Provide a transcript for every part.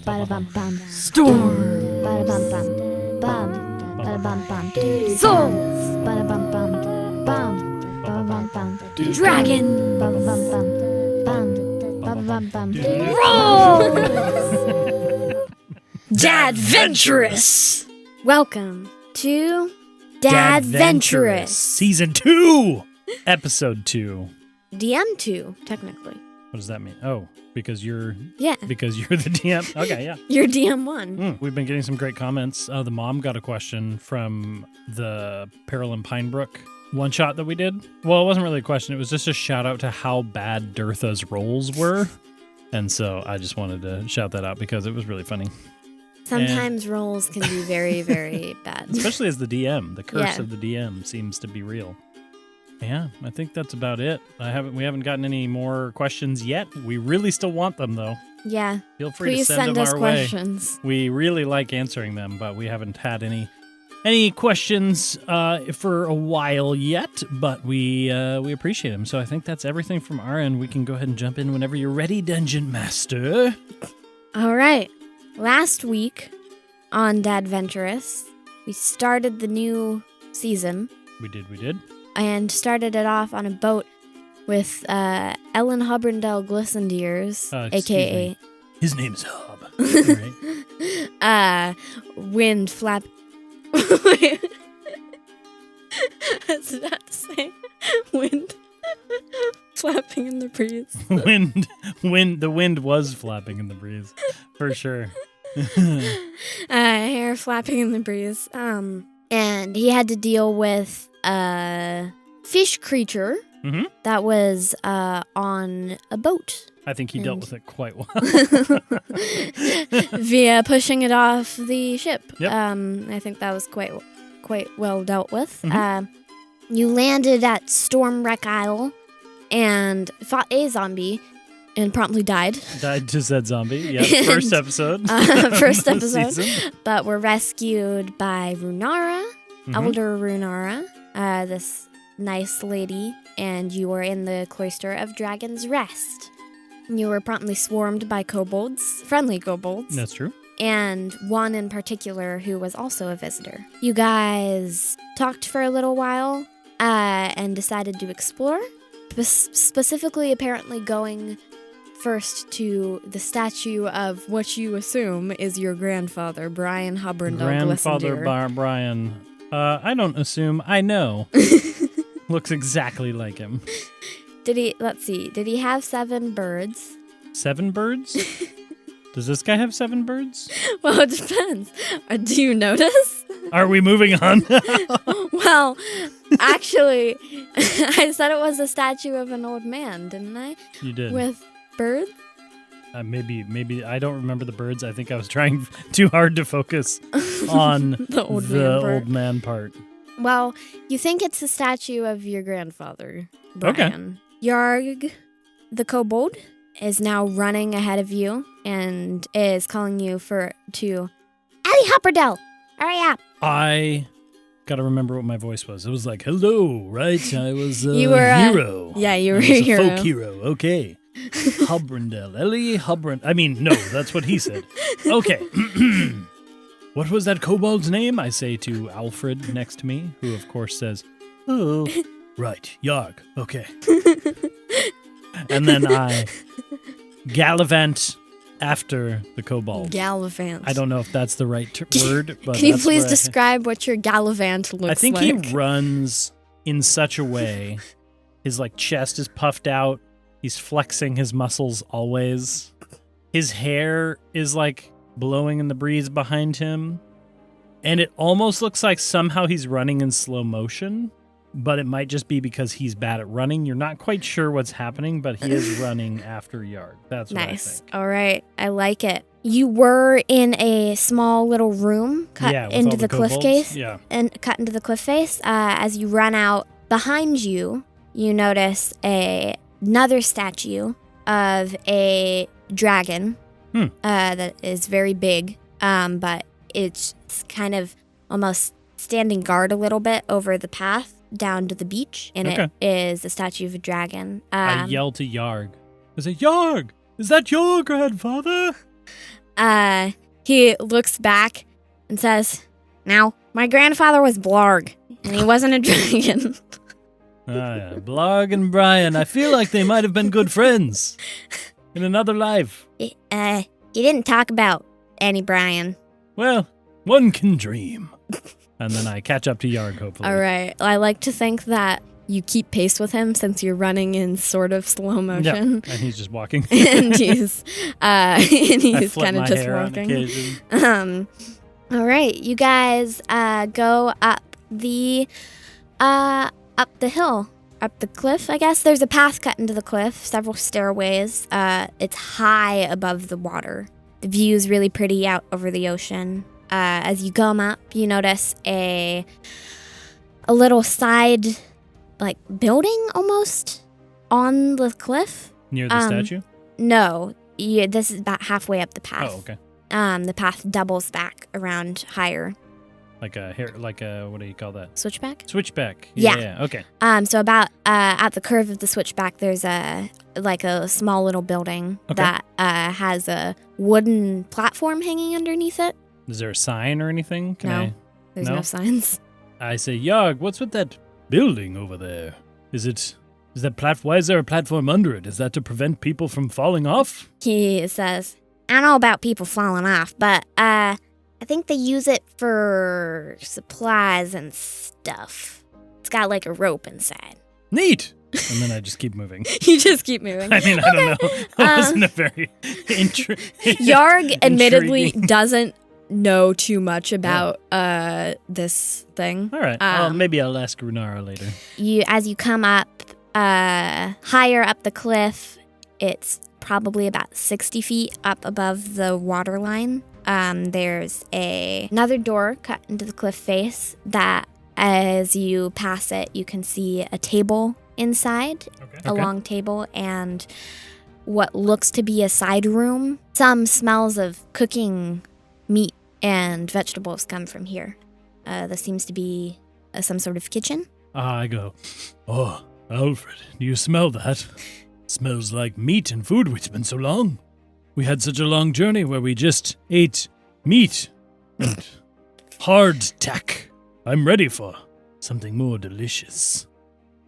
Ba-da-bum-bum. Storm. Ba-da-bum-bum. Bum. Ba-da-bum-bum. Souls. Ba-da-bum-bum. Bum. Ba-da-bum-bum. Dragon. Ba-da-bum-bum. Bum. Ba-da-bum-bum. Roll. Dadventurous. Welcome to Dadventurous. Season 2. Episode 2. DM2, technically. What does that mean? Oh, because you're Yeah. the DM. Okay, yeah. You're DM1. We've been getting some great comments. The mom got a question from the Peril in Pinebrook one shot that we did. Well, it wasn't really a question. It was just a shout out to how bad Dirtha's rolls were. And so I just wanted to shout that out because it was really funny. Sometimes roles can be very, very bad. Especially as the DM. The curse Yeah. of the DM seems to be real. Yeah, I think that's about it. We haven't gotten any more questions yet. We really still want them though. Yeah. Feel free Please to send them us our way. questions. We really like answering them, but we haven't had any questions for a while yet. But we appreciate them. So I think that's everything from our end. We can go ahead and jump in whenever you're ready, Dungeon Master. All right. Last week on Dadventurous, we started the new season. We did. And started it off on a boat with Ellen Hubrindell Glissendeers, a.k.a. me. His name's Hob. Right. Wind Flap... I was about to say wind flapping in the breeze. The wind was flapping in the breeze, for sure. Hair flapping in the breeze. And he had to deal with a fish creature that was on a boat. I think he dealt with it quite well. Via pushing it off the ship. Yep. I think that was quite well dealt with. You landed at Stormwreck Isle and fought a zombie and promptly died. Died to said zombie. Yeah, first episode. First of the episode. season. But were rescued by Runara, Elder Runara, this nice lady, and you were in the Cloister of Dragon's Rest. You were promptly swarmed by kobolds, friendly kobolds. That's true. And one in particular who was also a visitor. You guys talked for a little while and decided to explore, specifically apparently going first to the statue of what you assume is your grandfather, Brian Hubrindell Grandfather Glissendeer. Brian. I don't assume. I know. Looks exactly like him. Did he have 7 birds? 7 birds? Does this guy have 7 birds? Well, it depends. Do you notice? Are we moving on? Well, actually, I said it was a statue of an old man, didn't I? You did. With birds? Maybe I don't remember the birds. I think I was trying too hard to focus on the old man part. Well, you think it's a statue of your grandfather, Brian. Okay. Yarg, the kobold, is now running ahead of you and is calling you to Ellie Hubrindell, hurry up. I gotta remember what my voice was. It was like, hello, right? I was a hero. Yeah, you were I was a hero. Folk hero, okay. Hubrindell, Ellie Hubrindell. I mean, no, that's what he said. Okay. What was that kobold's name? I say to Alfred next to me, who of course says, oh, right, Yarg, okay. And then I gallivant after the kobold. Gallivant. I don't know if that's the right word, but Can you please describe what your gallivant looks like? I think he runs in such a way, his chest is puffed out, he's flexing his muscles always. His hair is blowing in the breeze behind him, and it almost looks like somehow he's running in slow motion. But it might just be because he's bad at running. You're not quite sure what's happening, but he is running after Yarg. That's what I think. All right. I like it. You were in a small little room cut into the cliff face. Yeah. And cut into the cliff face. As you run out behind you, you notice another statue of a dragon that is very big, but it's kind of almost standing guard a little bit over the path down to the beach, and it is a statue of a dragon. I yell to Yarg. I say, Yarg, is that your grandfather? he looks back and says, "Now, my grandfather was Blarg, and he wasn't a dragon." Yeah. Blarg and Brian, I feel like they might have been good friends in another life. He didn't talk about any Brian. Well, one can dream. And then I catch up to Yarg, hopefully. All right. I like to think that you keep pace with him since you're running in sort of slow motion. Yep. And he's just walking. and he's kind of just walking. All right. You guys go up the hill, up the cliff, I guess. There's a path cut into the cliff, several stairways. It's high above the water. The view is really pretty out over the ocean. As you come up, you notice a little side, like, building almost on the cliff. Near the statue? No. This is about halfway up the path. Oh, okay. The path doubles back around higher. Like a what do you call that? Switchback? Switchback. Yeah. Yeah. Okay. So about at the curve of the switchback, there's a small little building that has a wooden platform hanging underneath it. Is there a sign or anything? There's no signs. I say, Yarg, what's with that building over there? Why is there a platform under it? Is that to prevent people from falling off? He says, "I don't know about people falling off, but I think they use it for supplies and stuff. It's got like a rope inside." Neat. And then I just keep moving. You just keep moving. I mean, I don't know. It wasn't a very Yarg admittedly doesn't know too much about this thing. All right. Maybe I'll ask Runara later. As you come up higher up the cliff, it's probably about 60 feet up above the water line. There's another door cut into the cliff face that, as you pass it, you can see a table inside, a long table, and what looks to be a side room. Some smells of cooking meat and vegetables come from here. This seems to be some sort of kitchen. I go, "Oh, Alfred, do you smell that? Smells like meat and food. It's been so long. We had such a long journey where we just ate meat and hardtack. I'm ready for something more delicious."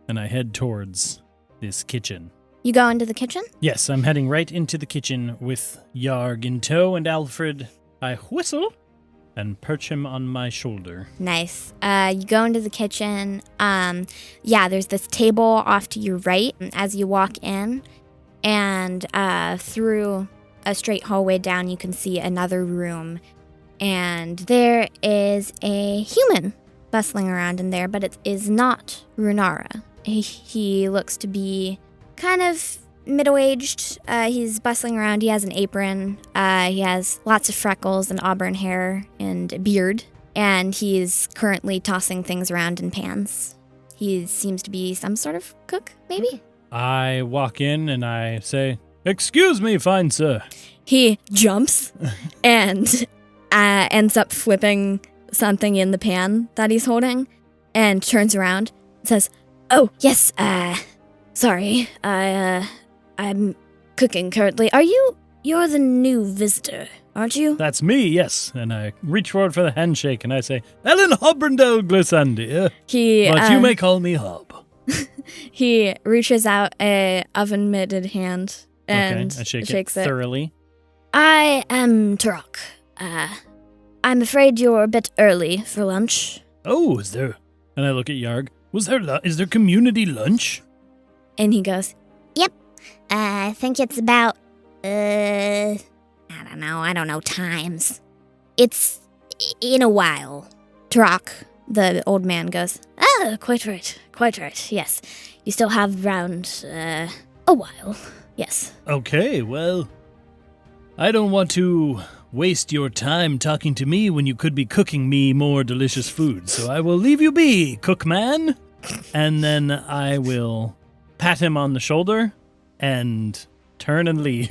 And I head towards this kitchen. You go into the kitchen? Yes, I'm heading right into the kitchen with Yarg in tow, and Alfred, I whistle and perch him on my shoulder. Nice. You go into the kitchen. There's this table off to your right as you walk in, and through a straight hallway down, you can see another room, and there is a human bustling around in there, but it is not Runara. He looks to be kind of middle-aged. He's bustling around. He has an apron. He has lots of freckles and auburn hair and a beard, and he's currently tossing things around in pans. He seems to be some sort of cook, maybe? I walk in and I say, "Excuse me, fine sir." He jumps and ends up flipping something in the pan that he's holding and turns around and says, "Oh, yes, sorry, I'm cooking currently. You're the new visitor, aren't you?" "That's me, yes." And I reach forward for the handshake and I say, "Ellen Hobrandel Glissandia. But you may call me Hob." He reaches out a oven-mitted hand and I shakes it thoroughly. "I am Turok. I'm afraid you're a bit early for lunch." "Oh, is there?" And I look at Yarg. Is there community lunch?" And he goes, "Yep. I think it's about, I don't know times. It's in a while." Turok, the old man, goes, "Ah, quite right, yes. You still have around, a while, yes." "Okay, well, I don't want to waste your time talking to me when you could be cooking me more delicious food, so I will leave you be, cookman." And then I will pat him on the shoulder and turn and leave.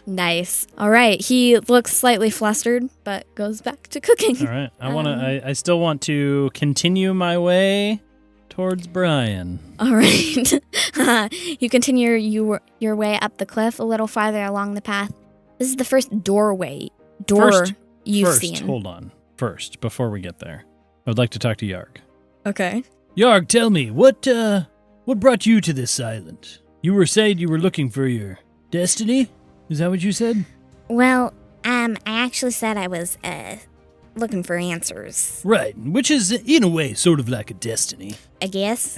Nice. All right. He looks slightly flustered, but goes back to cooking. All right. I still want to continue my way towards Brian. All right. You continue your way up the cliff a little farther along the path. This is the first door you've seen. Hold on. First, before we get there, I would like to talk to Yarg. Okay. Yarg, tell me, what brought you to this island? You were saying you were looking for your destiny? Is that what you said? Well, I actually said I was, looking for answers. Right, which is, in a way, sort of like a destiny. I guess.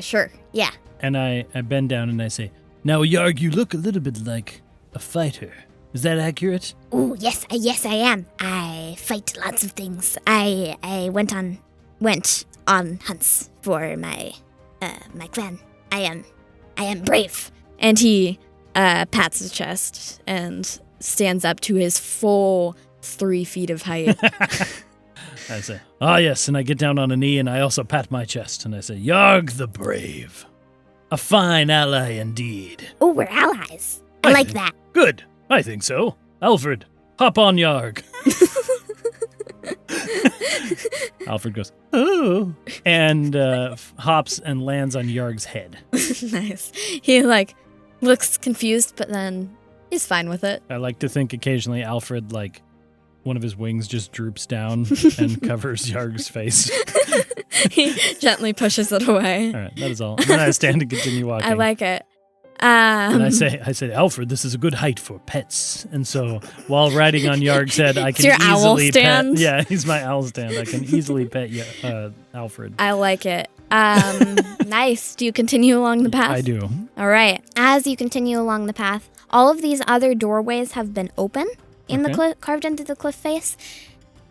Sure, yeah. And I bend down and I say, now, Yarg, you look a little bit like a fighter. Is that accurate? Oh, yes, I am. I fight lots of things. I went on hunts for my clan. I am brave. And he pats his chest and stands up to his full 3 feet of height. I say, yes, and I get down on a knee and I also pat my chest and I say, Yarg the Brave. A fine ally indeed. Oh, we're allies. I like that. Good. I think so. Alfred, hop on Yarg. Alfred goes, oh, and hops and lands on Yarg's head. Nice. He, looks confused, but then he's fine with it. I like to think occasionally Alfred, one of his wings just droops down and covers Yarg's face. He gently pushes it away. All right, that is all. And then I stand and continue walking. I like it. And I say, Alfred, this is a good height for pets. And so while riding on Yarg's head, I can your easily owl stand? pet. Yeah, he's my owl stand. I can easily pet Alfred. I like it. Nice. Do you continue along the path? I do. All right. As you continue along the path, all of these other doorways have been open in the cliff, carved into the cliff face.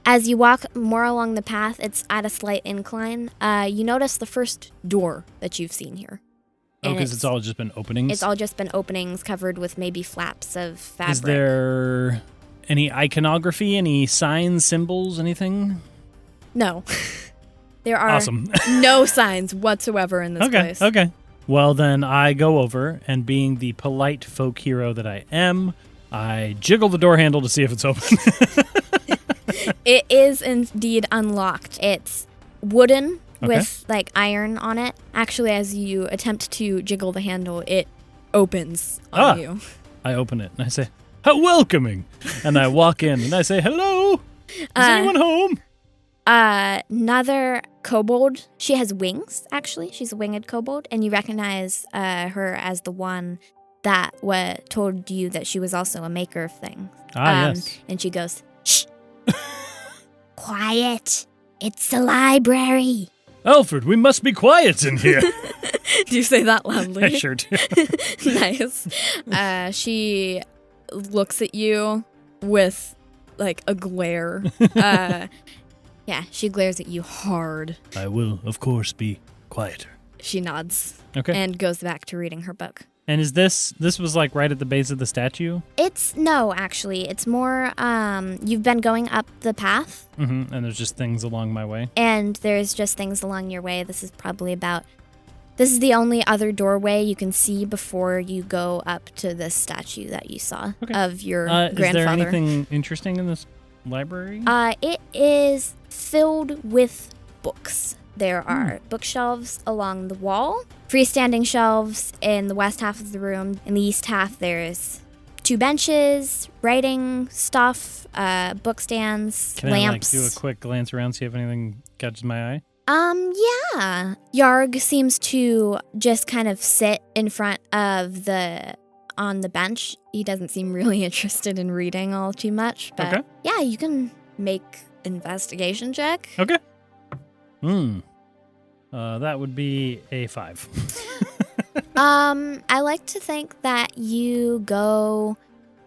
As you walk more along the path, it's at a slight incline. You notice the first door that you've seen here. Oh, because it's all just been openings? It's all just been openings covered with maybe flaps of fabric. Is there any iconography, any signs, symbols, anything? No. There are no signs whatsoever in this place. Okay. Well, then I go over, and being the polite folk hero that I am, I jiggle the door handle to see if it's open. It is indeed unlocked. It's wooden with iron on it. Actually, as you attempt to jiggle the handle, it opens on you. I open it and I say, how welcoming. And I walk in and I say, hello. Is anyone home? Another kobold. She has wings, actually. She's a winged kobold, and you recognize her as the one that told you that she was also a maker of things. Yes. And she goes, shh. Quiet. It's the library. Alfred, we must be quiet in here. Do you say that loudly? I sure do. Nice. She looks at you with, a glare. Yeah, she glares at you hard. I will, of course, be quieter. She nods. Okay. And goes back to reading her book. And is this was right at the base of the statue? No, actually. It's more, you've been going up the path. Mm-hmm. And there's just things along my way. And there's just things along your way. This is the only other doorway you can see before you go up to this statue that you saw of your grandfather. Is there anything interesting in this library? It is filled with books. There are bookshelves along the wall, freestanding shelves in the west half of the room. In the east half, there's 2 benches, writing stuff, book stands, lamps. Can I do a quick glance around, see if anything catches my eye? Yeah. Yarg seems to just kind of sit in front of on the bench. He doesn't seem really interested in reading all too much, but yeah, you can make investigation check. Okay. That would be a 5. I like to think that you go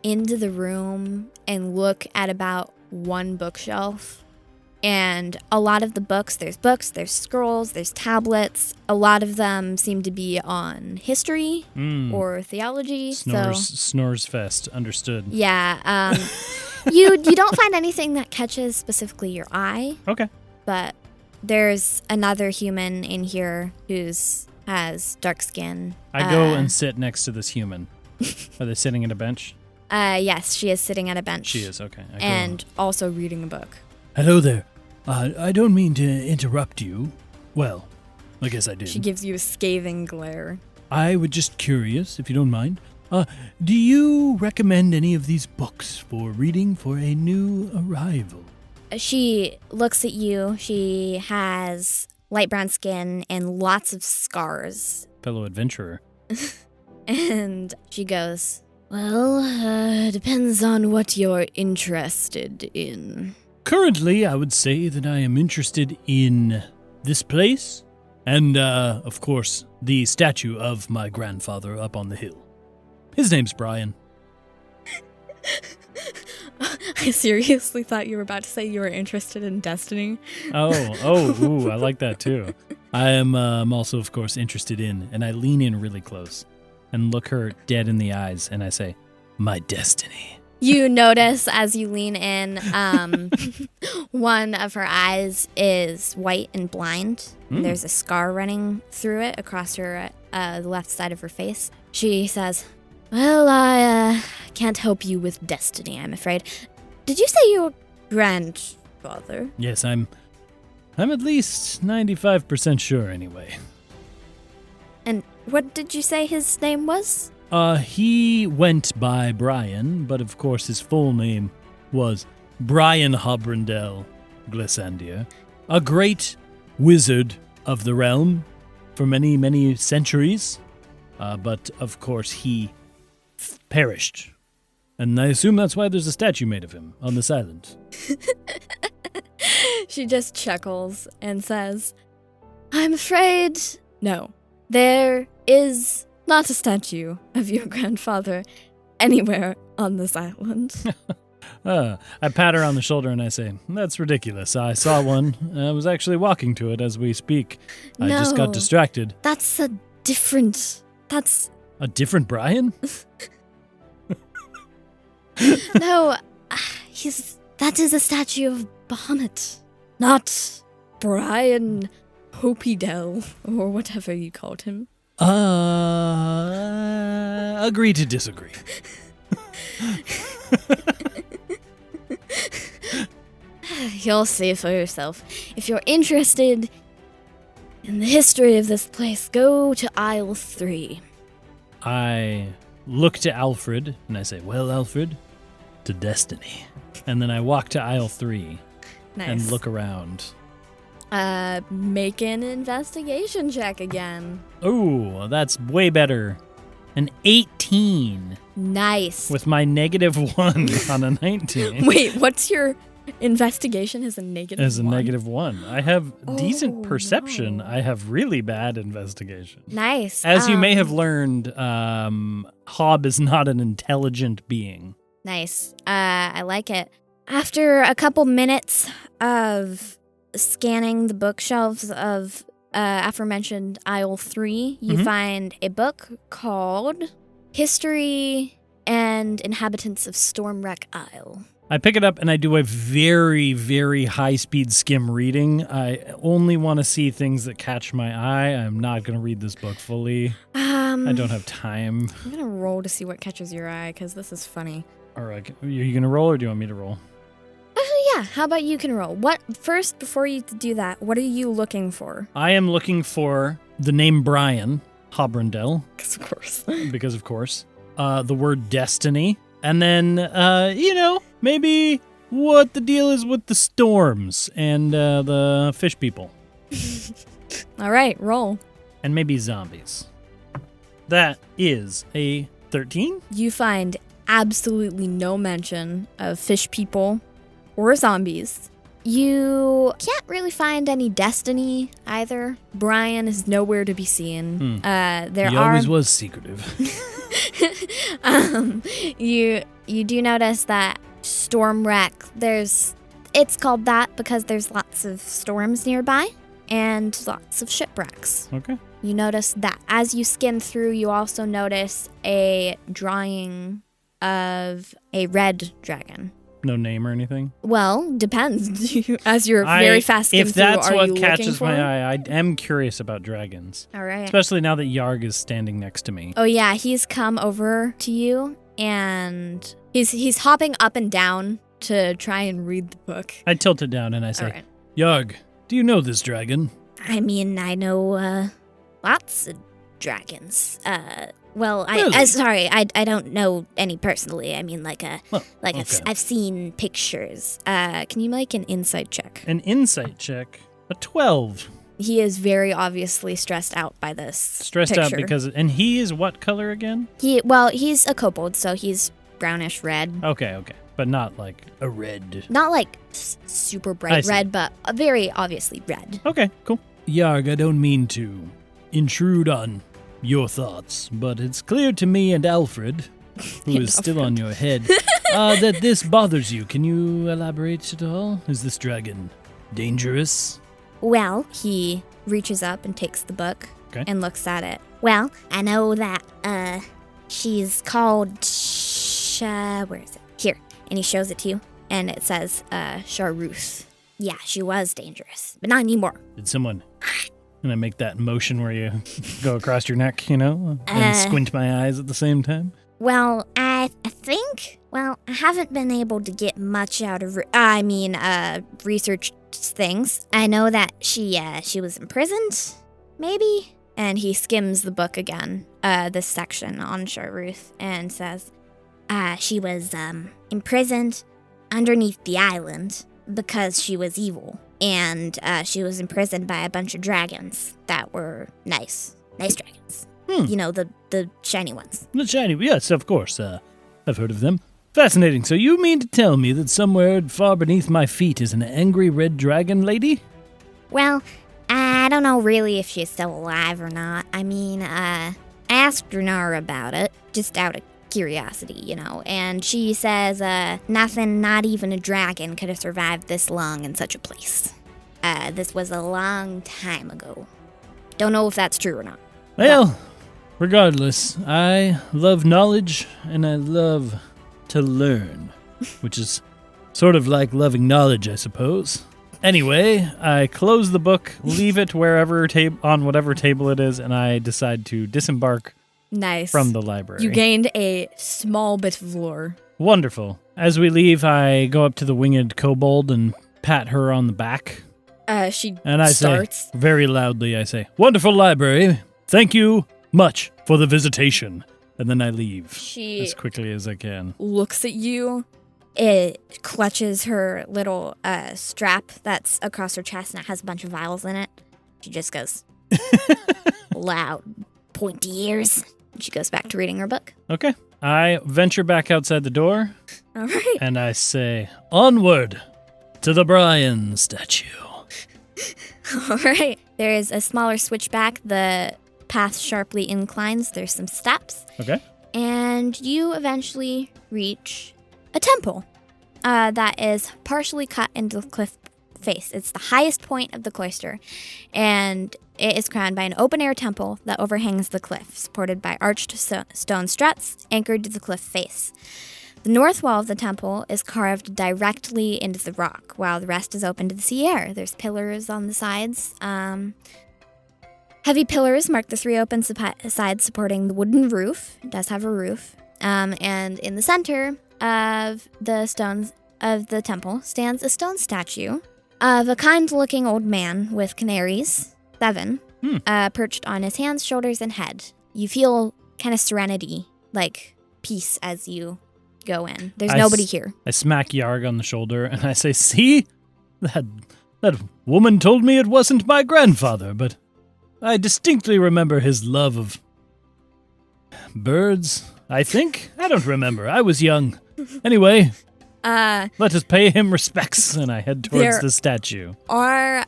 into the room and look at about 1 bookshelf. And a lot of the books, there's scrolls, there's tablets. A lot of them seem to be on history or theology. Snores fest, understood. Yeah. You don't find anything that catches specifically your eye. Okay. But there's another human in here has dark skin. I go and sit next to this human. Are they sitting at a bench? Yes, she is sitting at a bench. She is, okay. And also reading a book. Hello there. I don't mean to interrupt you. Well, I guess I did. She gives you a scathing glare. I was just curious, if you don't mind. Do you recommend any of these books for reading for a new arrival? She looks at you. She has light brown skin and lots of scars. Fellow adventurer. And she goes, well, depends on what you're interested in. Currently, I would say that I am interested in this place and, of course, the statue of my grandfather up on the hill. His name's Brian. I seriously thought you were about to say you were interested in Destiny. Ooh, I like that too. I am also, of course, interested in, and I lean in really close and look her dead in the eyes, and I say, my destiny. You notice as you lean in, one of her eyes is white and blind. And there's a scar running through it across her the left side of her face. She says, well, I can't help you with destiny, I'm afraid. Did you say your grandfather? Yes, I'm at least 95% sure anyway. And what did you say his name was? He went by Brian, but of course his full name was Brian Hobrandel Glissandier, a great wizard of the realm for many, many centuries. But of course he perished. And I assume that's why there's a statue made of him on this island. She just chuckles and says, I'm afraid no. There is not a statue of your grandfather anywhere on this island. I pat her on the shoulder and I say, that's ridiculous. I saw one. I was actually walking to it as we speak. I just got distracted. That's a different Brian? No, that is a statue of Bahamut, not Brian Hopidel, or whatever you called him. Agree to disagree. You'll see for yourself. If you're interested in the history of this place, go to Aisle 3. I look to Alfred and I say, well, Alfred, to destiny. And then I walk to Aisle 3 and look around. Make an investigation check again. Oh, that's way better. An 18. Nice. With my -1 on a 19. Wait, what's your investigation as a -1? As a -1. I have decent perception. No. I have really bad investigation. Nice. As you may have learned, Hob is not an intelligent being. Nice. I like it. After a couple minutes of scanning the bookshelves of aforementioned Aisle 3, you find a book called History and Inhabitants of Stormwreck Isle. I pick it up and I do a very, very high-speed skim reading. I only want to see things that catch my eye. I'm not going to read this book fully. I don't have time. I'm going to roll to see what catches your eye, because this is funny. All right. Are you going to roll or do you want me to roll? Yeah, how about you can roll? First, before you do that, what are you looking for? I am looking for the name Brian Hobrandel. Because of course. The word destiny. And then, maybe what the deal is with the storms and the fish people. All right, roll. And maybe zombies. That is a 13. You find absolutely no mention of fish people or zombies. You can't really find any destiny either. Brian is nowhere to be seen. He always was secretive. You do notice that Stormwreck, it's called that because there's lots of storms nearby and lots of shipwrecks. Okay. You notice that. As you skim through, you also notice a drawing of a red dragon. No name or anything? Well, depends. As you're very fast skim If that's through, what catches my eye, I am curious about dragons. All right. Especially now that Yarg is standing next to me. Oh yeah, he's come over to you and he's hopping up and down to try and read the book. I tilt it down and I say, All right. Yarg, do you know this dragon? I mean, I know, lots of dragons. Really? Sorry, I don't know any personally. I mean, Okay. I've seen pictures. Can you make an insight check? An insight check. A 12. He is very obviously stressed out by this. Stressed picture. out because... And he is what color again? He's a kobold, so he's brownish red. Okay. But not like a red. Not like super I bright see. red, but very obviously red. Okay, cool. Yarg, I don't mean to intrude on your thoughts, but it's clear to me and Alfred, who is still on your head, that this bothers you. Can you elaborate at all? Is this dragon dangerous? Well, He reaches up and takes the book Okay. and looks at it. well, I know that she's called where is it? Here, and he shows it to you, and it says Sharuth. Yeah, she was dangerous, but not anymore. Did someone... And I make that motion where you go across your neck, and squint my eyes at the same time. Well, I think. Well, I haven't been able to get much out of. Research things. I know that she was imprisoned, maybe. And he skims the book again, this section on Sharuth, and says, She was imprisoned underneath the island because she was evil. And she was imprisoned by a bunch of dragons that were nice dragons. You know, the shiny ones. The shiny, yes, of course. I've heard of them. Fascinating. So you mean to tell me that somewhere far beneath my feet is an angry red dragon lady? Well, I don't know really if she's still alive or not. I mean, I asked Renara about it, just out of curiosity, and she says nothing, not even a dragon, could have survived this long in such a place. This was a long time ago. Don't know if that's true or not. Well, regardless, I love knowledge and I love to learn, which is sort of like loving knowledge, I suppose. Anyway, I close the book, leave it wherever on whatever table it is, and I decide to disembark nice. from the library. You gained a small bit of lore. Wonderful. As we leave, I go up to the winged kobold and pat her on the back. She And I starts. say, very loudly, I say, "Wonderful library. Thank you much for the visitation." And then I leave She as quickly as I can. looks at you. It clutches her little strap that's across her chest, and it has a bunch of vials in it. She just goes, Loud, pointy ears. and she goes back to reading her book. Okay. I venture back outside the door All right. and I say, Onward to the Brian statue. All right. There is a smaller switchback. The path sharply inclines. There's some steps. okay. And you eventually reach a temple that is partially cut into the cliff face. It's the highest point of the cloister, and it is crowned by an open-air temple that overhangs the cliff, supported by arched stone struts anchored to the cliff face. The north wall of the temple is carved directly into the rock, while the rest is open to the sea air. There's pillars on the sides. Heavy pillars mark the three open sides supporting the wooden roof. It does have a roof. And in the center of the stones of the temple stands a stone statue of a kind-looking old man with canaries, 7, perched on his hands, shoulders, and head. You feel kind of serenity, like peace as you go in. There's nobody here. I smack Yarg on the shoulder and I say, "See? That woman told me it wasn't my grandfather, but I distinctly remember his love of birds, I think? I don't remember. I was young. Anyway, let us pay him respects." And I head towards There the statue. Are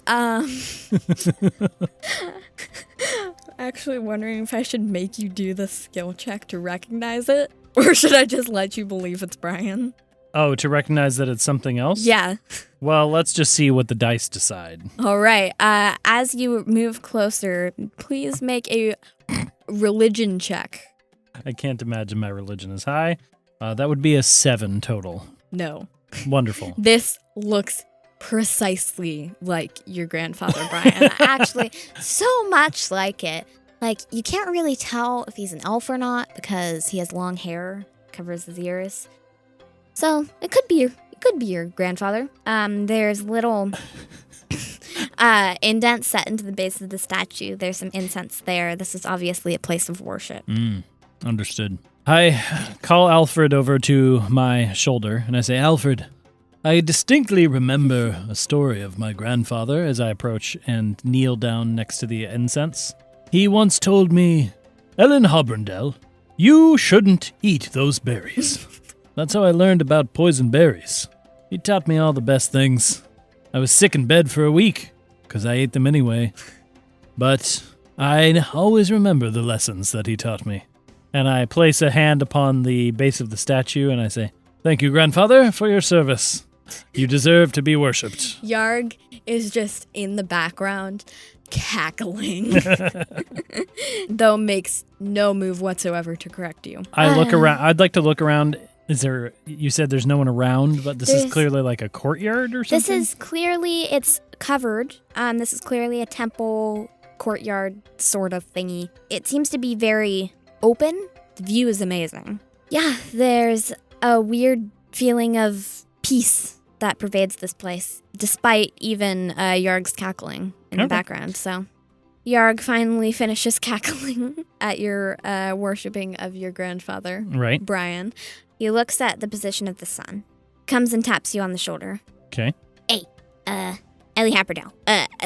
actually wondering if I should make you do the skill check to recognize it, or should I just let you believe it's Brian? Oh, to recognize that it's something else? Yeah. Well, let's just see what the dice decide. All right. As you move closer, please make a religion check. I can't imagine my religion is high. That would be a 7 total. No. Wonderful. This looks precisely like your grandfather, Brian. Actually, so much like it. Like, you can't really tell if he's an elf or not because he has long hair, covers his ears. So, it could be your grandfather. There's little indents set into the base of the statue. There's some incense there. This is obviously a place of worship. Understood. I call Alfred over to my shoulder, and I say, Alfred, I distinctly remember a story of my grandfather as I approach and kneel down next to the incense. He once told me, Ellen Hobrendell, you shouldn't eat those berries. That's how I learned about poison berries. He taught me all the best things. I was sick in bed for a week, because I ate them anyway. But I always remember the lessons that he taught me. And I place a hand upon the base of the statue, and I say, Thank you, grandfather, for your service. You deserve to be worshipped. Yarg is just in the background, cackling, though makes no move whatsoever to correct you. I look around. I'd like to look around. Is there? You said there's no one around, but this is clearly like a courtyard or something? This is clearly, it's covered. This is clearly a temple courtyard sort of thingy. It seems to be very open. The view is amazing. Yeah, there's a weird feeling of peace that pervades this place, despite even Yarg's cackling in the background. So Yarg finally finishes cackling at your worshipping of your grandfather, right, Brian. He looks at the position of the sun, comes and taps you on the shoulder. Okay. Hey, Ellie Happerdell.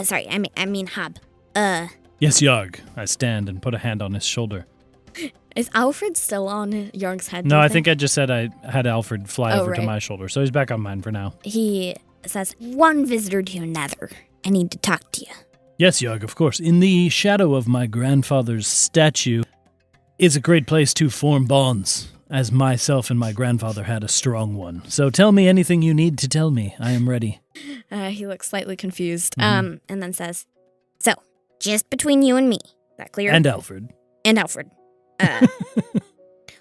Sorry, I mean Hob. Yes, Yarg. I stand and put a hand on his shoulder. Is Alfred still on Yarg's head? No, I think I just said I had Alfred fly over to right. my shoulder, so he's back on mine for now. He says, One visitor to another. I need to talk to you. Yes, Yarg, of course. In the shadow of my grandfather's statue is a great place to form bonds, as myself and my grandfather had a strong one. So tell me anything you need to tell me. I am ready. He looks slightly confused, And then says, So, just between you and me. Is that clear? And Alfred. And Alfred.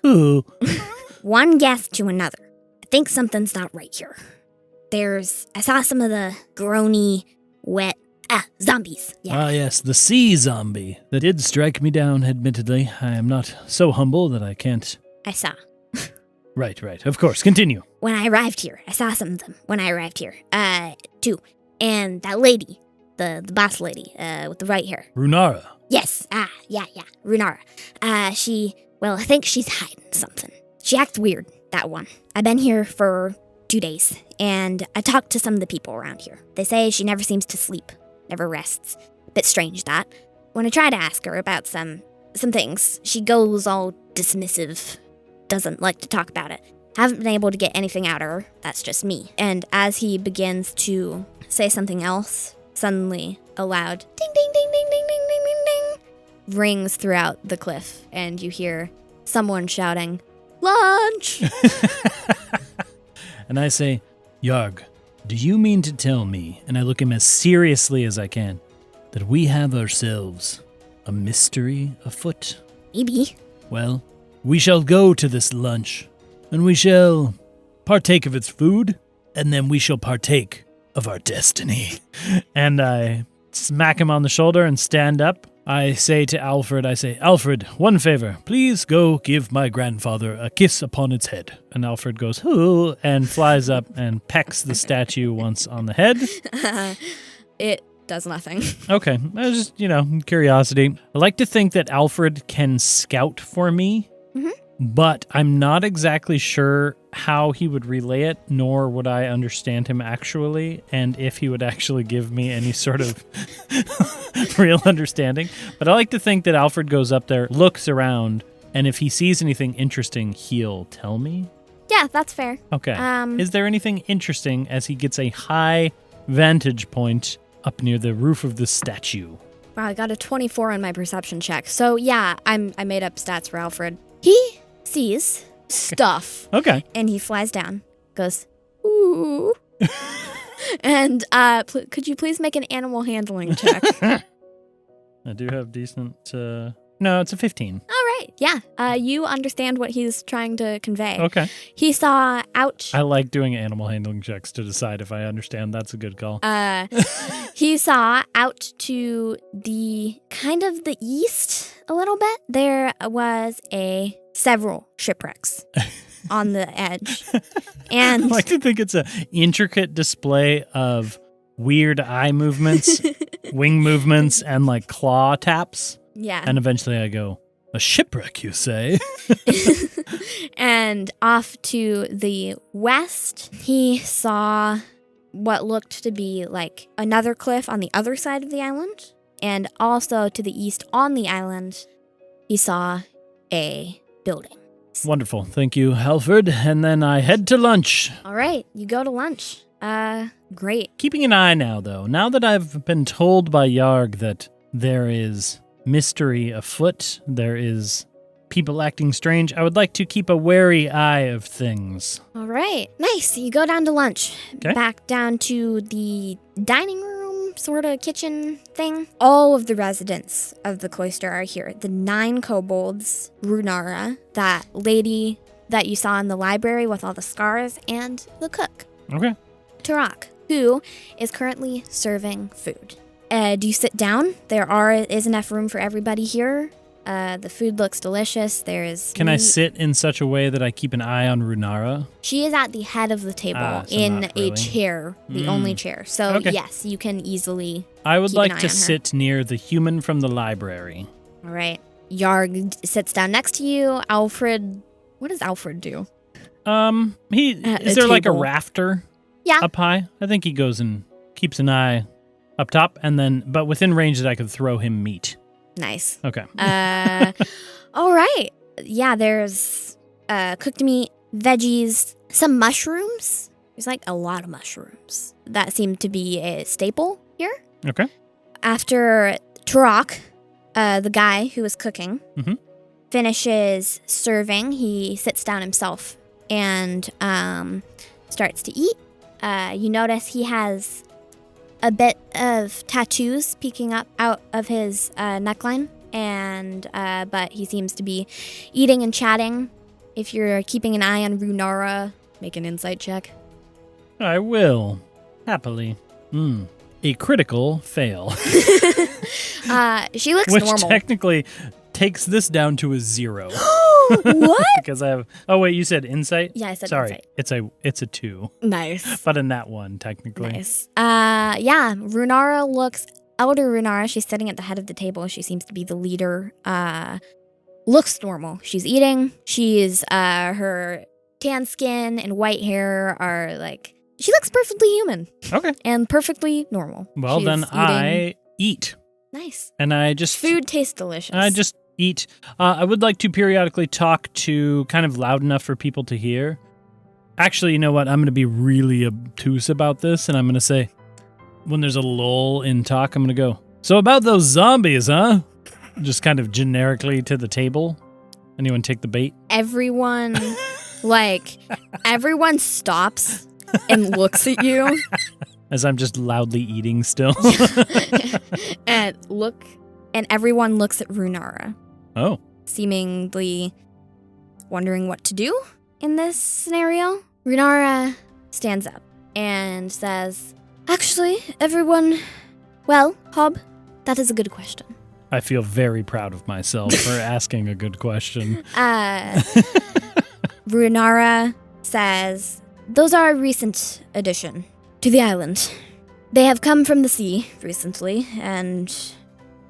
Ooh. One guest to another. I think something's not right here. I saw some of the groany, wet, zombies. Yeah. Ah, yes, the sea zombie that did strike me down, admittedly. I am not so humble that I can't. I saw. Right. Of course, continue. When I arrived here, I saw some of them when I arrived here. Too. And that lady, the boss lady, with the white hair. Runara. Yes. Yeah. Runara. I think she's hiding something. She acts weird, that one. I've been here for 2 days, and I talked to some of the people around here. They say she never seems to sleep, never rests. Bit strange, that. When I try to ask her about some things, she goes all dismissive, doesn't like to talk about it. Haven't been able to get anything out of her. That's just me. And as he begins to say something else, suddenly a loud ding, ding, ding, ding, ding, ding, ding, ding, ding rings throughout the cliff, and you hear someone shouting, "Lunch!" And I say, Yarg, do you mean to tell me, and I look him as seriously as I can, that we have ourselves a mystery afoot? Maybe. Well, we shall go to this lunch, and we shall partake of its food, and then we shall partake of our destiny. And I smack him on the shoulder and stand up. I say to Alfred, Alfred, one favor. Please go give my grandfather a kiss upon its head. And Alfred goes, "Ooh," and flies up and pecks the statue once on the head. It does nothing. Okay, just, curiosity. I like to think that Alfred can scout for me, but I'm not exactly sure how he would relay it, nor would I understand him actually, and if he would actually give me any sort of real understanding. But I like to think that Alfred goes up there, looks around, and if he sees anything interesting, he'll tell me. Yeah, that's fair. Okay. Is there anything interesting as he gets a high vantage point up near the roof of the statue? Wow, I got a 24 on my perception check. So yeah, I made up stats for Alfred. He sees stuff. Okay. And he flies down, goes, "Ooh." And could you please make an animal handling check? I do have decent... No, it's a 15. All right. Yeah. You understand what he's trying to convey. Okay. He saw out... I like doing animal handling checks to decide if I understand. That's a good call. He saw out to the kind of the east a little bit. There was several shipwrecks on the edge. And I like to think it's an intricate display of weird eye movements, wing movements, and like claw taps. Yeah. And eventually I go, a shipwreck, you say? And off to the west, he saw what looked to be like another cliff on the other side of the island. And also to the east on the island, he saw a building. Wonderful. Thank you, Halford. And then I head to lunch. All right, you go to lunch. Great. Keeping an eye now, though. Now that I've been told by Yarg that there is mystery afoot, there is people acting strange, I would like to keep a wary eye of things. All right, nice. You go down to lunch. Okay. Back down to the dining room, sort of kitchen thing. All of the residents of the cloister are here. The 9 kobolds, Runara, that lady that you saw in the library with all the scars, and the cook, Okay. Tarak, who is currently serving food. Do you sit down? There is enough room for everybody here. The food looks delicious. There's Can I meat. sit in such a way that I keep an eye on Runara? She is at the head of the table So in not a really. chair, the only chair. So Okay. yes, you can easily. I would Keep an like eye to on her. sit near the human from the library. All right. Yarg sits down next to you. Alfred, what does Alfred do? Is there like a table. rafter Yeah. up high? I think he goes and keeps an eye up top, and then, but within range that I could throw him meat. Nice. Okay. All right. Yeah, there's cooked meat, veggies, some mushrooms. There's like a lot of mushrooms. That seem to be a staple here. Okay. After Tarak, the guy who was cooking, Mhm. finishes serving, he sits down himself and starts to eat. You notice he has a bit of tattoos peeking up out of his neckline, and but he seems to be eating and chatting. If you're keeping an eye on Runara, make an insight check. I will. Happily. A critical fail. She looks Which normal. technically takes this down to a 0. What? Because I have... Oh, wait, you said insight? Yeah, I said Sorry, insight. it's a 2. Nice. But in that one, technically. Nice. Yeah, Runara looks... Elder Runara, she's sitting at the head of the table. She seems to be the leader. Looks normal. She's eating. She's, her tan skin and white hair are like... She looks perfectly human. Okay. And perfectly normal. Well, She's then eating. I eat. Nice. And I just... Food tastes delicious. I just eat. I would like to periodically talk to kind of loud enough for people to hear. Actually, you know what? I'm going to be really obtuse about this, and I'm going to say, when there's a lull in talk, I'm going to go, so about those zombies, huh? Just kind of generically to the table. Anyone take the bait? Everyone, everyone stops and looks at you. As I'm just loudly eating still. And everyone looks at Runara, Oh. seemingly wondering what to do in this scenario. Runara stands up and says, actually, everyone, well, Hob, that is a good question. I feel very proud of myself for asking a good question. Runara says, those are a recent addition to the island. They have come from the sea recently, and,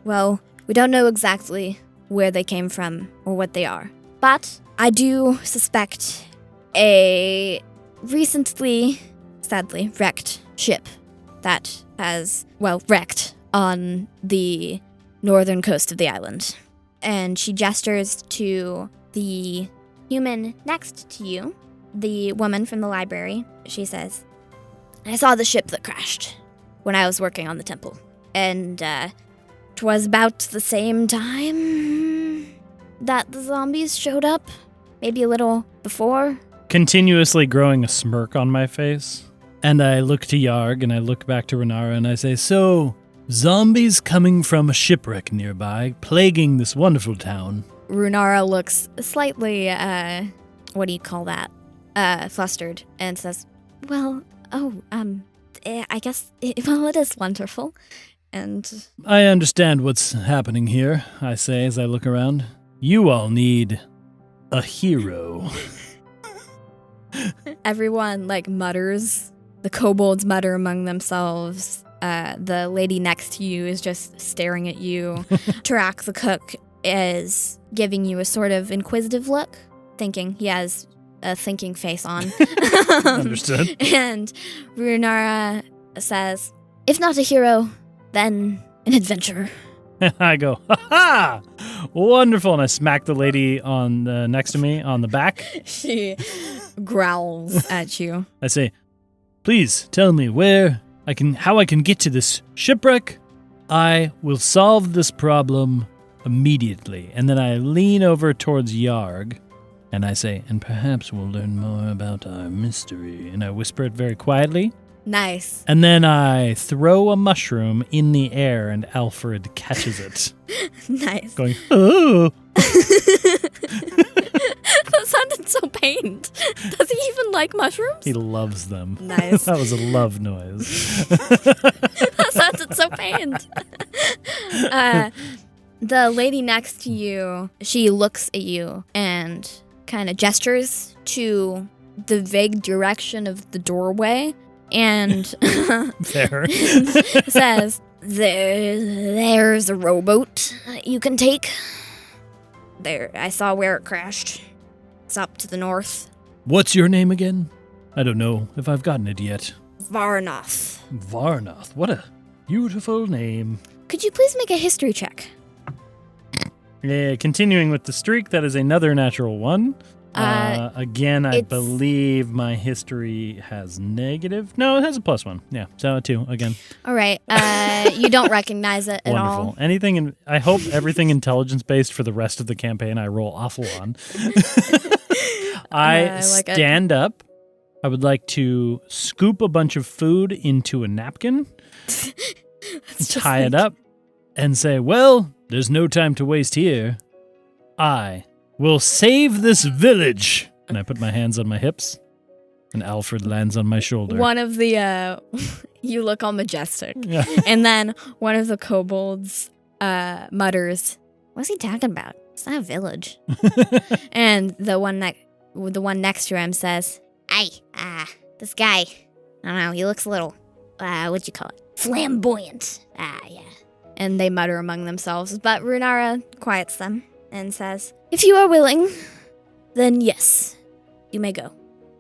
well, we don't know exactly where they came from or what they are. But I do suspect a recently, sadly, wrecked ship that has, wrecked on the northern coast of the island. And she gestures to the human next to you, the woman from the library. She says, I saw the ship that crashed when I was working on the temple. And, 'twas about the same time that the zombies showed up. Maybe a little before. Continuously growing a smirk on my face. And I look to Yarg and I look back to Renara and I say, so, zombies coming from a shipwreck nearby, plaguing this wonderful town. Runara looks slightly, what do you call that? Flustered and says, well, I guess, it is wonderful. And I understand what's happening here, I say as I look around. You all need a hero. everyone, mutters The kobolds mutter among themselves. The lady next to you is just staring at you. Tarak the cook is giving you a sort of inquisitive look, thinking. He has a thinking face on. Understood. And Runara says, if not a hero, then an adventurer. I go, ha ha! Wonderful. And I smack the lady on next to me on the back. She growls at you. I say, please tell me how I can get to this shipwreck. I will solve this problem immediately. And then I lean over towards Yarg and I say, and perhaps we'll learn more about our mystery. And I whisper it very quietly. Nice. And then I throw a mushroom in the air and Alfred catches it. Nice. Going, oh. That sounded so pained. Does he even like mushrooms? He loves them. Nice. That was a love noise. That sounded so pained. The lady next to you, she looks at you and kind of gestures to the vague direction of the doorway and Fair. says, there's a rowboat you can take. There, I saw where it crashed. It's up to the north. What's your name again? I don't know if I've gotten it yet. Varnoth. Varnoth. What a beautiful name. Could you please make a history check? Yeah, continuing with the streak, that is another natural one. Again, I believe my history has negative. No, it has a +1. Yeah, so 2 again. All right. You don't recognize it at all. Wonderful. Anything I hope everything intelligence based for the rest of the campaign I roll awful on. I stand up. I would like to scoop a bunch of food into a napkin, tie it up, and say, well, there's no time to waste here. I will save this village. And I put my hands on my hips, and Alfred lands on my shoulder. One of the, you look all majestic. Yeah. And then one of the kobolds mutters, what's he talking about? It's not a village. And the one next to him says, hey, this guy, I don't know, he looks a little, what'd you call it? Flamboyant. Yeah. And they mutter among themselves, but Runara quiets them and says, if you are willing, then yes, you may go,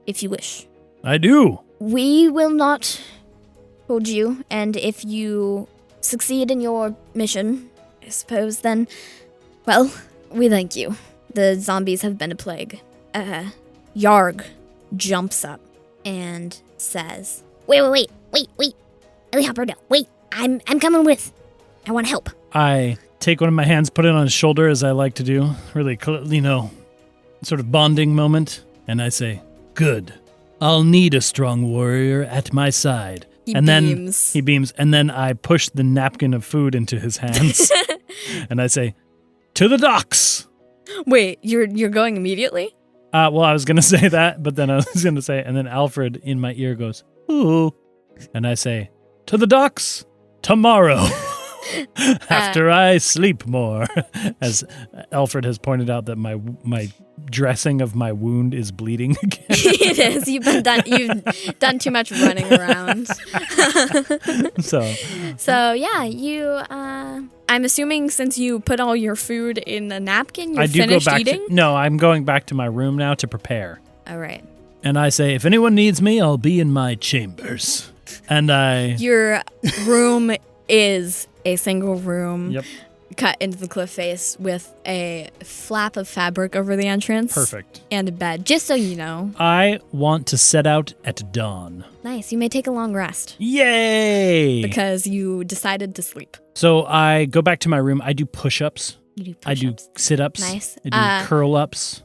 if you wish. I do. We will not hold you, and if you succeed in your mission, I suppose, then, well, we thank you. The zombies have been a plague. Yarg jumps up and says, wait. Hopper, no, wait, I'm coming with. I want help. I take one of my hands, put it on his shoulder, as I like to do. Really, sort of bonding moment. And I say, good. I'll need a strong warrior at my side. He Then beams. he beams. And then I push the napkin of food into his hands. And I say, to the docks. Wait, you're going immediately? Well, I was going to say that, but then I was going to say, and then Alfred in my ear goes, ooh. And I say, to the docks tomorrow. After I sleep more, as Alfred has pointed out that my dressing of my wound is bleeding again. It is. You've done too much running around. So yeah, you. I'm assuming since you put all your food in a napkin, you're finished eating. No, I'm going back to my room now to prepare. All right. And I say, if anyone needs me, I'll be in my chambers. And Your room is a single room. Yep. Cut into the cliff face with a flap of fabric over the entrance. Perfect. And a bed, just so you know. I want to set out at dawn. Nice. You may take a long rest. Yay! Because you decided to sleep. So I go back to my room. I do push-ups. You do I push-ups. do sit-ups. Nice. I do curl-ups.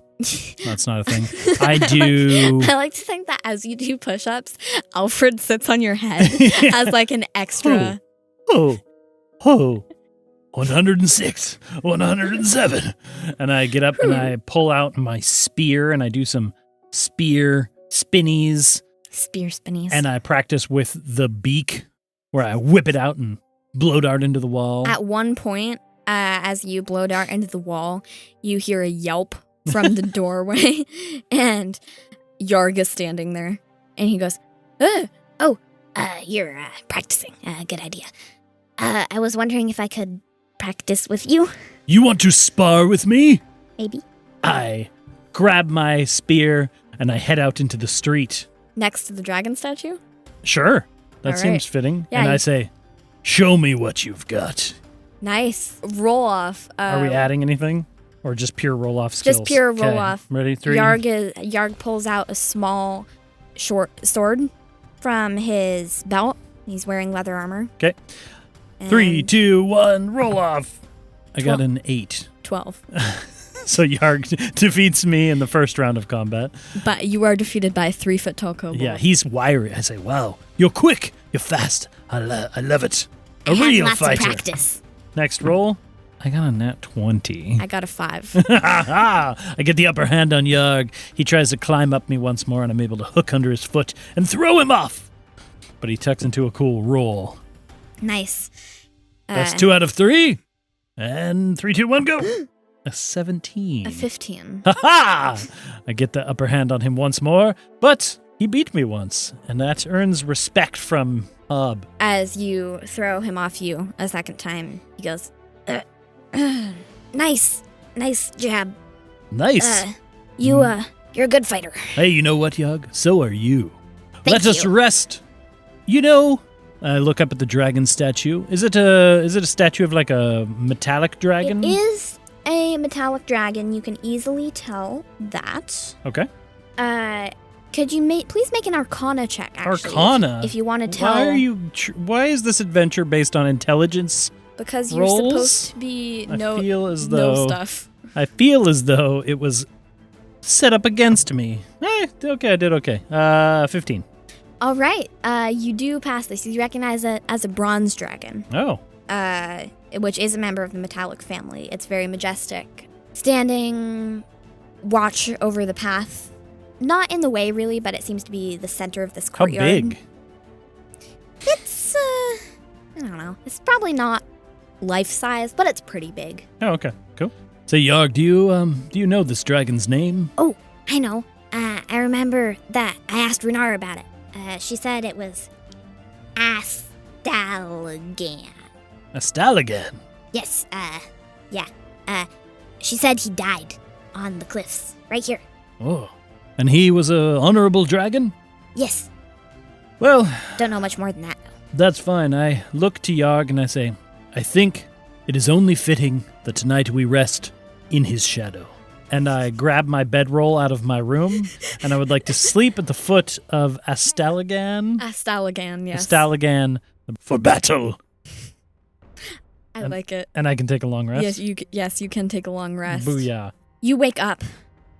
That's not a thing. I do... I like to think that as you do push-ups, Alfred sits on your head as like an extra. Oh, 106, 107. And I get up and I pull out my spear and I do some spear spinnies. Spear spinnies. And I practice with the beak where I whip it out and blow dart into the wall. At one point, as you blow dart into the wall, you hear a yelp from the doorway, and Yarg is standing there, and he goes, You're practicing. Good idea. I was wondering if I could practice with you. You want to spar with me? Maybe. I grab my spear and I head out into the street. Next to the dragon statue? Sure, that All seems right. fitting. Yeah, and I you- say, Show me what you've got. Nice. Roll off. are we adding anything? Or just pure roll-off skills? Just pure 'Kay, roll-off. Ready? 3. Yarg pulls out a small, short sword from his belt. He's wearing leather armor. 'Kay. And 3, 2, 1, roll off. I got an 8. 12. So Yarg defeats me in the first round of combat. But you are defeated by a 3-foot-tall kobold. Yeah, he's wiry. I say, wow, you're quick. You're fast. I love it. A I had real lots fighter. of practice. Next roll. I got a nat 20. I got a 5. I get the upper hand on Yarg. He tries to climb up me once more, and I'm able to hook under his foot and throw him off. But he tucks into a cool roll. Nice. That's 2 out of 3. And 3, 2, 1, go. A 17. A 15. Ha ha! I get the upper hand on him once more, but he beat me once, and that earns respect from Hub. As you throw him off you a second time, he goes, Nice job. Nice. You're a good fighter. Hey, you know what, Yug? So are you. Thank Let us you. rest. You know, I look up at the dragon statue. Is it a statue of like a metallic dragon? It is a metallic dragon. You can easily tell that. Okay. Could you please make an Arcana check, actually. Arcana? If you want to tell. Why are you? Why is this adventure based on intelligence? Because you're rolls? supposed to be I feel as know though stuff. I feel as though it was set up against me. Okay, I did okay. 15. All right. You do pass this. You recognize it as a bronze dragon. Oh. Which is a member of the metallic family. It's very majestic. Standing watch over the path. Not in the way, really, but it seems to be the center of this How courtyard. big? It's, I don't know. It's probably not life-size, but it's pretty big. Oh, okay. Cool. Say, Yarg, do you know this dragon's name? Oh, I know. I remember that I asked Renara about it. She said it was Astalagan. Astalagan. Yes, yeah. She said he died on the cliffs, right here. Oh. And he was a honorable dragon? Yes, Well, don't know much more than that, though. That's fine. I look to Yarg and I say, I think it is only fitting that tonight we rest in his shadow. and I grab my bedroll out of my room, and I would like to sleep at the foot of Astalagan. Astalagan, yes. Astalagan For battle. I like it. and I can take a long rest. Yes, you can take a long rest. Booyah. You wake up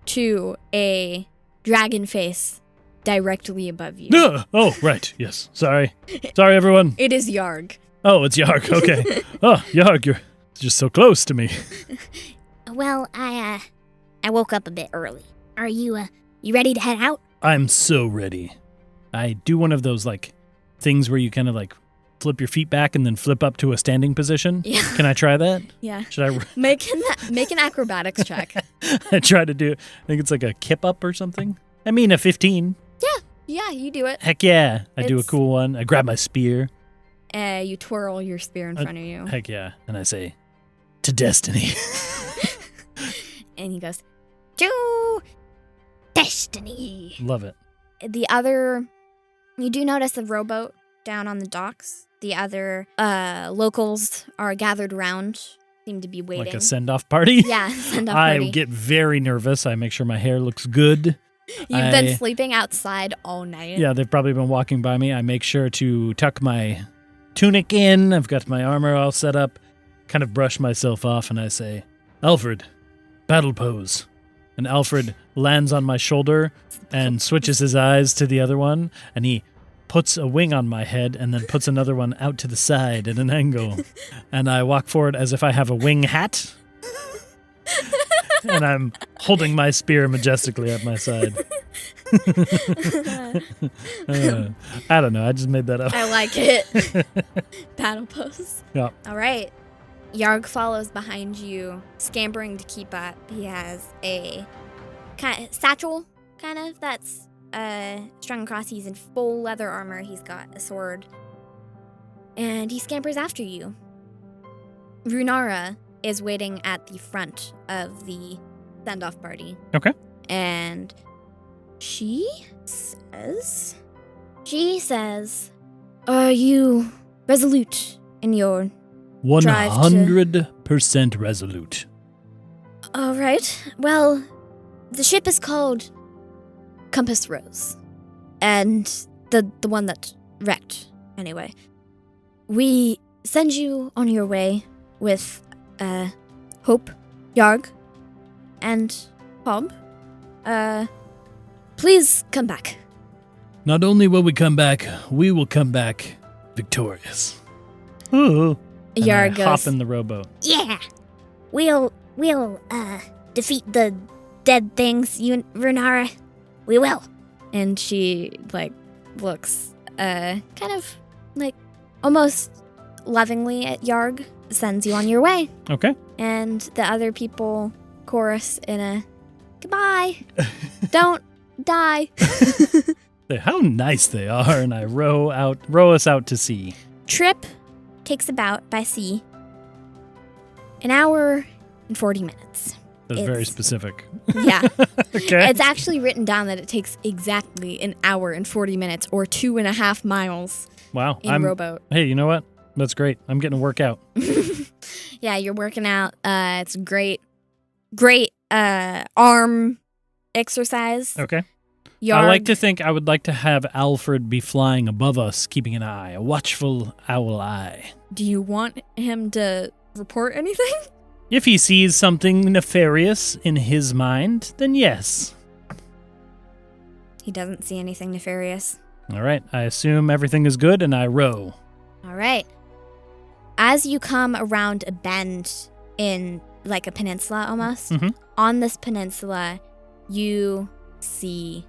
to a dragon face directly above you. Oh, right. Yes. Sorry, everyone. It is Yarg. Oh, it's Yarg. Okay. Oh, Yarg, you're just so close to me. Well, I woke up a bit early. Are you ready to head out? I'm so ready. I do one of those like things where you kind of like flip your feet back and then flip up to a standing position. Yeah. Can I try that? Yeah. Should I? Make an acrobatics check. I try to do. I think it's like a kip up or something. I mean a 15. Yeah, you do it. Heck yeah! I do a It's- cool one. I grab my spear. You twirl your spear in front of you. Heck yeah! And I say, to destiny. And he goes, To destiny. Love it. you do notice a rowboat down on the docks. The other locals are gathered around, seem to be waiting. Like a send-off party. Yeah, send off I party. get very nervous. I make sure my hair looks good. You've been sleeping outside all night. Yeah, they've probably been walking by me. I make sure to tuck my tunic in. I've got my armor all set up. Kind of brush myself off, and I say, Alfred, battle pose. And Alfred lands on my shoulder and switches his eyes to the other one, and he puts a wing on my head and then puts another one out to the side at an angle. And I walk forward as if I have a wing hat. And I'm holding my spear majestically at my side. I don't know. I just made that up. I like it. Battle pose. Yeah. All right. Yarg follows behind you, scampering to keep up. He has a kind of satchel, that's strung across. He's in full leather armor. He's got a sword. And he scampers after you. Runara is waiting at the front of the send-off party. Okay. And she says, are you resolute in your 100% resolute. All right. Well, the ship is called Compass Rose. And the one that wrecked, anyway. We send you on your way with Hope, Yarg, and Hob. Please come back. Not only will we come back, we will come back victorious. Ooh. And Yarg I goes, hop in the rowboat. Yeah. We'll defeat the dead things, Runara. We will. and she, looks, kind of, almost lovingly at Yarg, sends you on your way. Okay. And the other people chorus in a, goodbye, don't die. How nice they are, and I row us out to sea. Trip takes about, by sea, an hour and 40 minutes. That's very specific. Yeah. Okay. It's actually written down that it takes exactly an hour and 40 minutes or 2.5 miles Wow. in rowboat. Hey, you know what? That's great. I'm getting a workout. Yeah, you're working out. It's great arm exercise. Okay. Yarg, I like to think I would like to have Alfred be flying above us, keeping an eye, a watchful owl eye. do you want him to report anything? If he sees something nefarious in his mind, then yes. He doesn't see anything nefarious. All right. I assume everything is good, and I row. All right. As you come around a bend in like a peninsula almost, Mhm. on this peninsula, you see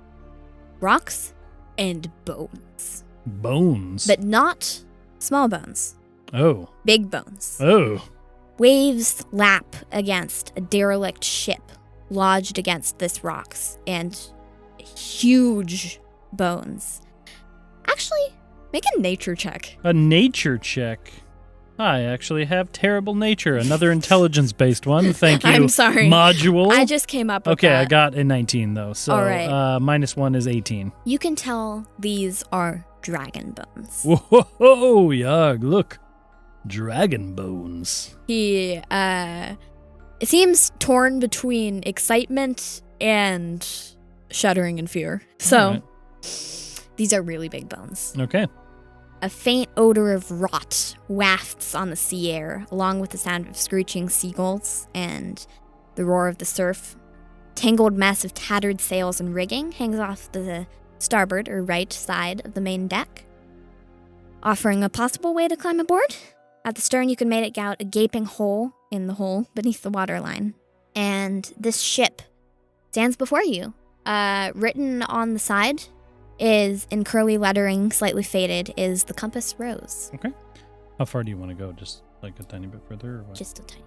rocks and bones. Bones. But not small bones, Oh. big bones. Oh. Waves lap against a derelict ship lodged against this rocks and huge bones. Actually, make a nature check. A nature check. I actually have terrible nature. Another intelligence-based one. Thank you. I'm sorry. Module. I just came up with Okay, that. I got a 19, though. So All right. -1 is 18. You can tell these are dragon bones. Whoa, Yarg, look. Dragon bones. He seems torn between excitement and shuddering in fear. So, All right. these are really big bones. Okay. A faint odor of rot wafts on the sea air, along with the sound of screeching seagulls and the roar of the surf. Tangled mess of tattered sails and rigging hangs off the starboard or right side of the main deck, offering a possible way to climb aboard. At the stern, you can make out a gaping hole in the hole beneath the waterline. And this ship stands before you. Written on the side is, in curly lettering, slightly faded, is the Compass Rose. How far do you want to go? Just like a tiny bit further? Or what? Just a tiny.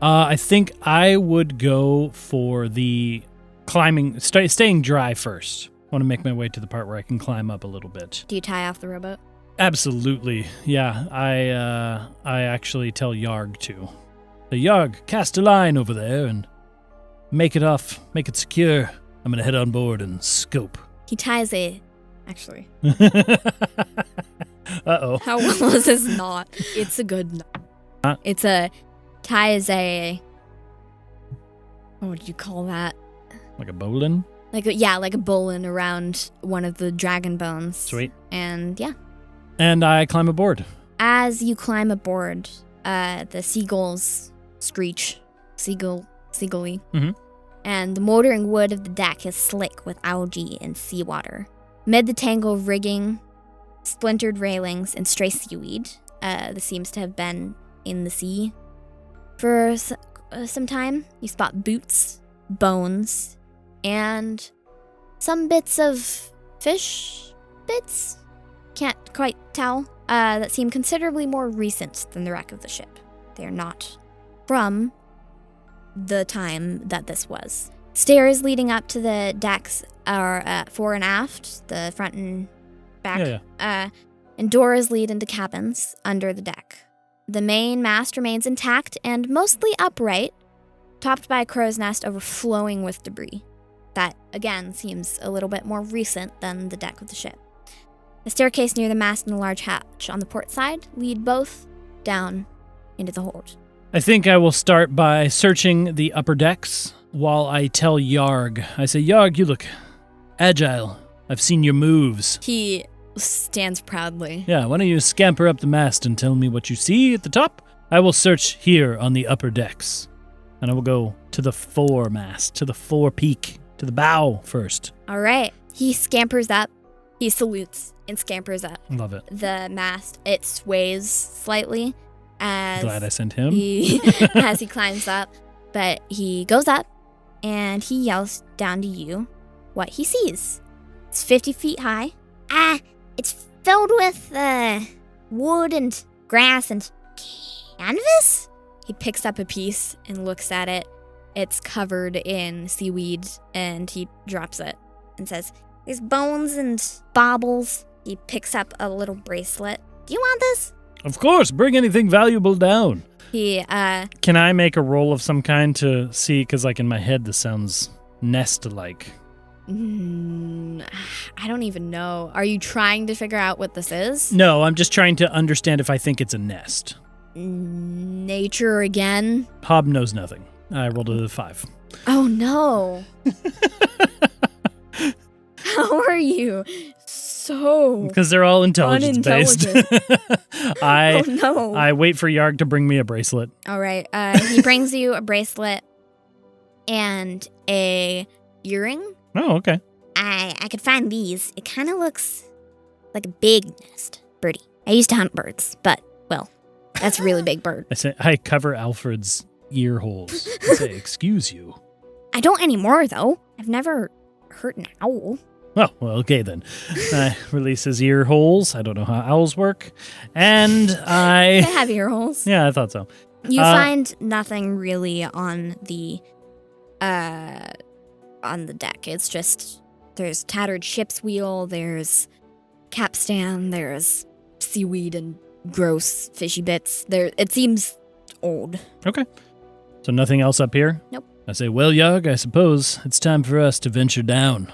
I think I would go for the climbing, staying dry first. I want to make my way to the part where I can climb up a little bit. Do you tie off the rowboat? Absolutely. Yeah, I actually tell Yarg to. The Yarg, cast a line over there and make it off, make it secure. I'm going to head on board and scope. He ties a... Actually. Uh-oh. How well is this knot? It's a good knot. It's a... Ties a... What would you call that? Like a bowline? Like a bowline around one of the dragon bones. Sweet. And yeah. And I climb aboard. As you climb aboard, the seagulls screech. Seagull-y. Mhm. And the motoring wood of the deck is slick with algae and seawater. Amid the tangle of rigging, splintered railings, and stray seaweed, this seems to have been in the sea for some time. You spot boots, bones, and some bits of fish bits. Can't quite tell. That seem considerably more recent than the wreck of the ship. They are not from the time that this was. Stairs leading up to the decks are fore and aft, the front and back. Yeah. And doors lead into cabins under the deck. The main mast remains intact and mostly upright, topped by a crow's nest overflowing with debris. That, again, seems a little bit more recent than the deck of the ship. A staircase near the mast and a large hatch on the port side lead both down into the hold. I think I will start by searching the upper decks while I tell Yarg. I say, Yarg, you look agile. I've seen your moves. He stands proudly. Yeah, why don't you scamper up the mast and tell me what you see at the top? I will search here on the upper decks. And I will go to the foremast, to the forepeak, to the bow first. All right. He scampers up. He salutes and scampers up. Love it. The mast, it sways slightly as Glad I sent him. as he climbs up. But he goes up and he yells down to you what he sees. It's 50 feet high. It's filled with wood and grass and canvas? He picks up a piece and looks at it. It's covered in seaweed, and he drops it and says, There's bones and baubles. he picks up a little bracelet. Do you want this? Of course, bring anything valuable down. He, Can I make a roll of some kind to see? Because, like, in my head, this sounds nest-like. I don't even know. Are you trying to figure out what this is? No, I'm just trying to understand if I think it's a nest. Nature again? Hob knows nothing. I rolled a 5. Oh, no. How are you so Because they're all intelligence-based. Oh, no. I wait for Yarg to bring me a bracelet. All right. He brings you a bracelet and a earring. Oh, okay. I could find these. It kind of looks like a big nest. Birdie. I used to hunt birds, but, well, that's a really big bird. I cover Alfred's ear holes. I say, excuse you. I don't anymore, though. I've never hurt an owl. Oh, well, okay then. I release his ear holes. I don't know how owls work. And They have ear holes. Yeah, I thought so. You find nothing really on the deck. It's just there's tattered ship's wheel, there's capstan, there's seaweed and gross fishy bits. It seems old. Okay. So nothing else up here? Nope. I say, well, Yarg, I suppose it's time for us to venture down.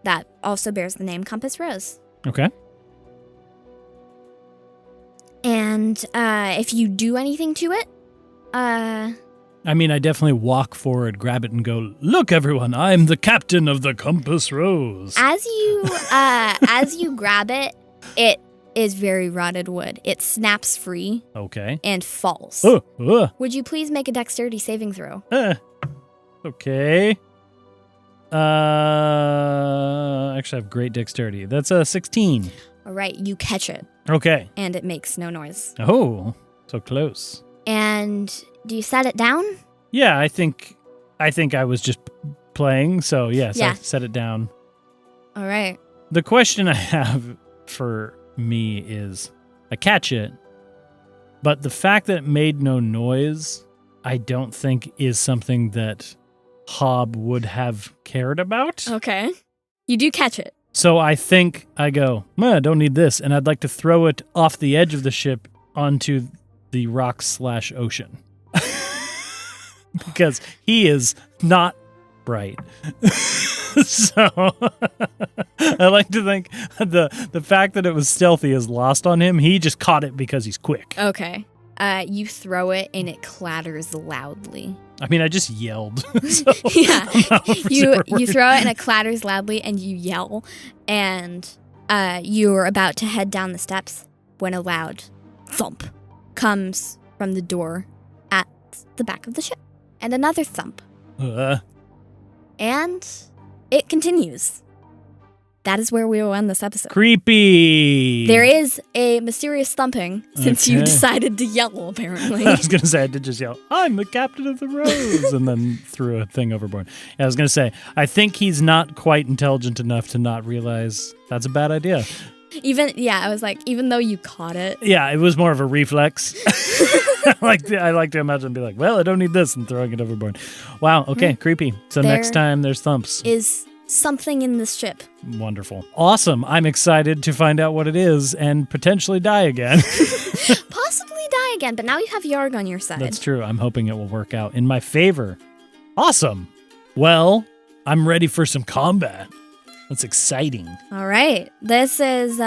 That also bears the name Compass Rose. Okay. And if you do anything to it, I mean, I definitely walk forward, grab it, and go, look, everyone, I'm the captain of the Compass Rose. as you grab it, it is very rotted wood. It snaps free Okay. and falls. Would you please make a dexterity saving throw? Okay. Actually, I have great dexterity. That's a 16. All right, you catch it, Okay. and it makes no noise. Oh, so close. And do you set it down? Yeah, I think I was just playing, so yes, Yeah. I set it down. All right. The question I have for me is, I catch it, but the fact that it made no noise, I don't think is something that Hob would have cared about. Okay. You do catch it. So I think I go, I don't need this, and I'd like to throw it off the edge of the ship onto the rocks/ocean. Because he is not bright. So I like to think the fact that it was stealthy is lost on him. He just caught it because he's quick. Okay. You throw it and it clatters loudly. I mean, I just yelled. So Yeah. You you throw it and it clatters loudly and you yell, and you're about to head down the steps when a loud thump comes from the door at the back of the ship. And another thump. And it continues. That is where we will end this episode. Creepy. There is a mysterious thumping since you Okay. decided to yell, apparently. I was going to say, I did just yell, I'm the captain of the Rose, and then threw a thing overboard. Yeah, I was going to say, I think he's not quite intelligent enough to not realize that's a bad idea. I was like, even though you caught it. Yeah, it was more of a reflex. I like to imagine and be like, well, I don't need this, and throwing it overboard. Wow. Okay. Creepy. So next time there's thumps. Is something in this ship. Wonderful. Awesome. I'm excited to find out what it is and potentially die again. Possibly die again, but now you have Yarg on your side. That's true. I'm hoping it will work out in my favor. Awesome. Well, I'm ready for some combat. That's exciting. All right. This is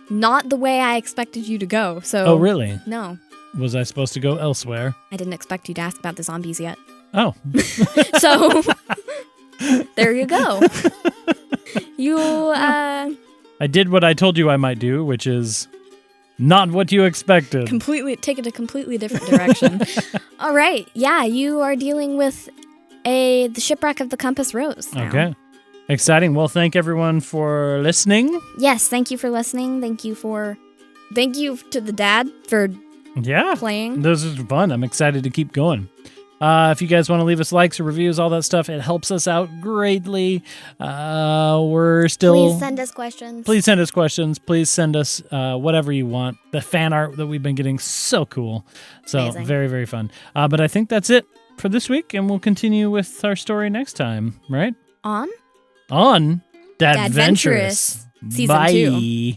not the way I expected you to go. So. Oh, really? No. Was I supposed to go elsewhere? I didn't expect you to ask about the zombies yet. Oh. So, there you go. I did what I told you I might do, which is not what you expected. Take it a completely different direction. All right. Yeah, you are dealing with the shipwreck of the Compass Rose now. Okay. Exciting. Well, thank everyone for listening. Yes, thank you for listening. Thank you to the dad for playing. This is fun. I'm excited to keep going. If you guys want to leave us likes or reviews, all that stuff, it helps us out greatly. We're still... Please send us questions. Please send us questions. Please send us whatever you want. The fan art that we've been getting, so cool. So Amazing. Very, very fun. But I think that's it for this week, and we'll continue with our story next time, right? On On Dadventurous Dadventurous. Season Bye. 2.